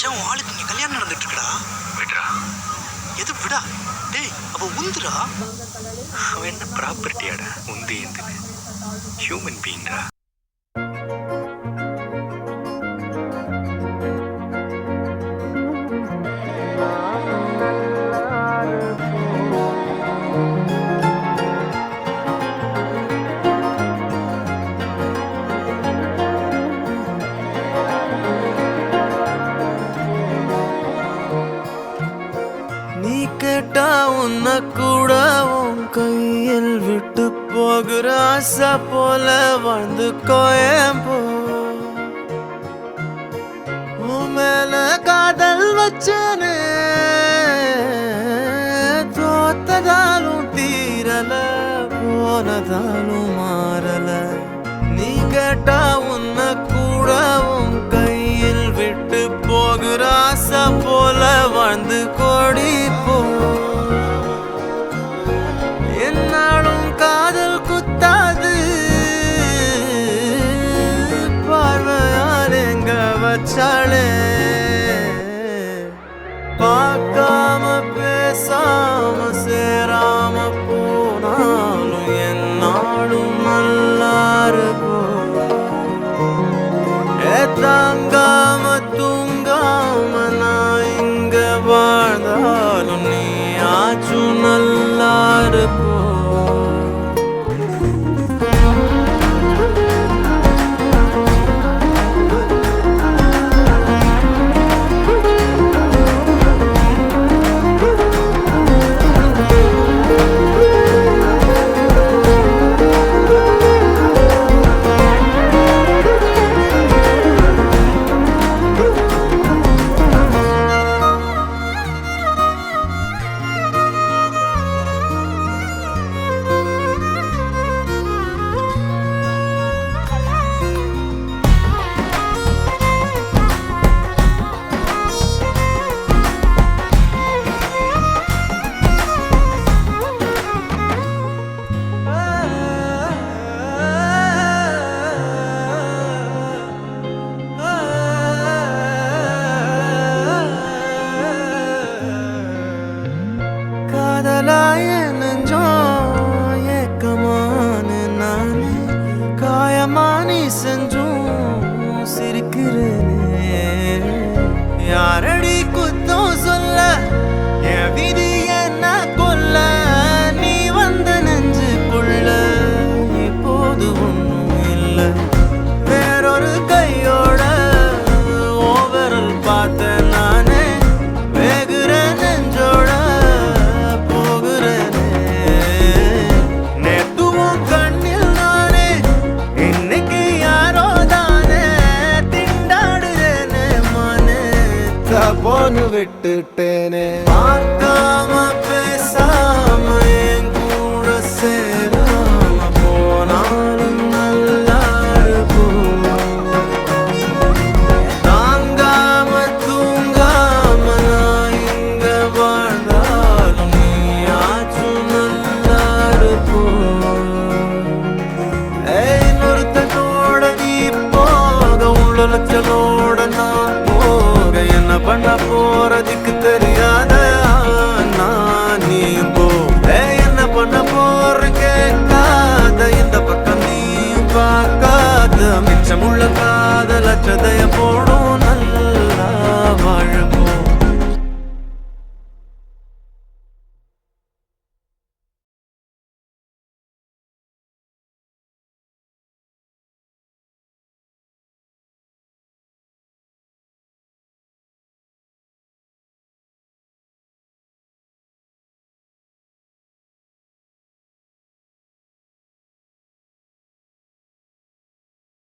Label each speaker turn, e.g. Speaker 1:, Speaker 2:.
Speaker 1: மச்சான் ஆளுக்கு இங்க கல்யாணம் நடந்துட்டு இருக்குடா.
Speaker 2: விட்றா.
Speaker 1: எது விடா? டேய் அப்ப உந்துடா.
Speaker 2: அவன் என்ன ப்ராப்பர்ட்டியாடா உந்தி எந்துன்னு? ஹியூமன் பீயிங்டா.
Speaker 3: நீ கேட்டா உன்ன கூட உன் கையில் விட்டு போகிற ஆசை போல வாழ்ந்து கோயம்போ. உன் மேல காதல் வச்சனே, தோத்ததாலும் தீரல, போனதாலும் மாறல. நீ கேட்டா உன்ன கூட உன் கையில் விட்டு போகிற ஆசை போல வாழ்ந்து கோடி போ. என்னாலும் காதல் குத்தாது, பார்வையால் எங்க வச்சாளே. பார்க்காம பேசாம சேராம போனாலும் என்னாலும் நல்லா இருக்கும். தாங்காம தூங்காம நான் இங்க வாழ்ந்தாலும் நீ ஆச்சும் நல்லா இருப்போ. காதலாய நெஞ்சோம் ஏக்கமான நானே, காயமானி செஞ்சும் சிரிக்கிறேனே. யாரடி குத்தம் சொல்ல, என் விதி என்ன கொல்ல. நீ வந்த நெஞ்சுக்குள்ள இப்போது ஒன்றும் இல்லை. வேறொரு கையோட ஓவரல் பார்த்த நானே, வேகுற நெஞ்சோட போகிறேனே. நேத்துவும் கண்ணில் நானே, இன்னைக்கு யாரோ தானே திண்டாடுறேனே. மானே தப்போன்னு விட்டுட்டேனே. பார்க்காம பேசாம என் கூட சேர